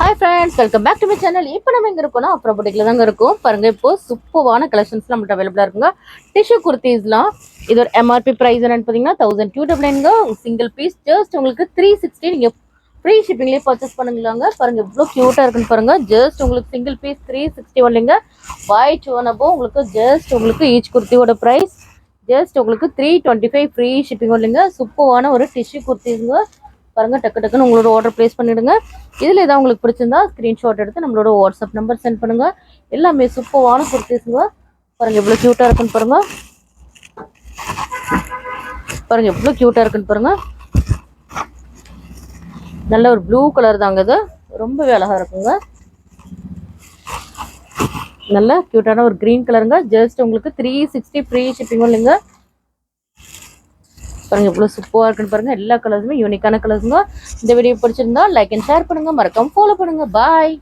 Hi friends, welcome back to my channel. இப்போ நம்ம எங்கே இருக்கோம்னா அப்புறம் பொட்டிக்கில் தாங்க இருக்கும். பாருங்கள், இப்போ சூப்பரான கலெக்ஷன்ஸ் நம்மள்ட்ட அவைலபிளாக இருக்குங்க. டிஷ்யூ குர்த்திஸ்லாம் இதோட எம்ஆர்பி ப்ரைஸ் என்னன்னு பார்த்தீங்கன்னா 1299ங்க. சிங்கிள் பீஸ் ஜஸ்ட் உங்களுக்கு 360. நீங்கள் ஃப்ரீ ஷிப்பிங்லேயே பர்ச்சேஸ் பண்ணுங்களாங்க. பாருங்கள் எவ்வளோ க்யூட்டாக இருக்குன்னு பாருங்கள். ஜஸ்ட் உங்களுக்கு சிங்கிள் பீஸ் 360 ஒன்லிங்க. பை 2 அப்போ உங்களுக்கு ஜஸ்ட் உங்களுக்கு ஈச் குர்த்தியோட ப்ரைஸ் ஜஸ்ட் உங்களுக்கு 325 ஃப்ரீ ஷிப்பிங் ஒன்லிங்க. சூப்பரான ஒரு டிஷ்யூ குர்த்திஸுங்க. பாருங்க, டக்கு டக்குன்னு உங்களோட ஆர்டர் பிளேஸ் பண்ணிடுங்க. இதில் ஏதாவது உங்களுக்கு பிடிச்சிருந்தா ஸ்க்ரீன்ஷாட் எடுத்து நம்மளோட வாட்ஸ்அப் நம்பர் சென்ட் பண்ணுங்க. எல்லாமே சூப்பரான குர்த்திஸுங்க. பாருங்க எவ்வளோ க்யூட்டாக இருக்குன்னு பாருங்க. பாருங்க எவ்வளோ க்யூட்டாக இருக்குன்னு பாருங்க. நல்ல ஒரு ப்ளூ கலர் தாங்க, இது ரொம்பவே அழகா இருக்குங்க. நல்ல க்யூட்டான ஒரு க்ரீன் கலருங்க. ஜஸ்ட் உங்களுக்கு 360 ஃப்ரீ ஷிப்பிங் இல்லைங்க. பாருங்க எவ்வளோ சூப்பராக இருக்குன்னு பாருங்க. எல்லா கலர்ஸுமே யூனிக்கான கலர்ஸுங்க. இந்த வீடியோ பிடிச்சிருந்தா லைக் அண்ட் ஷேர் பண்ணுங்க, மறக்காம ஃபாலோ பண்ணுங்க. பாய்.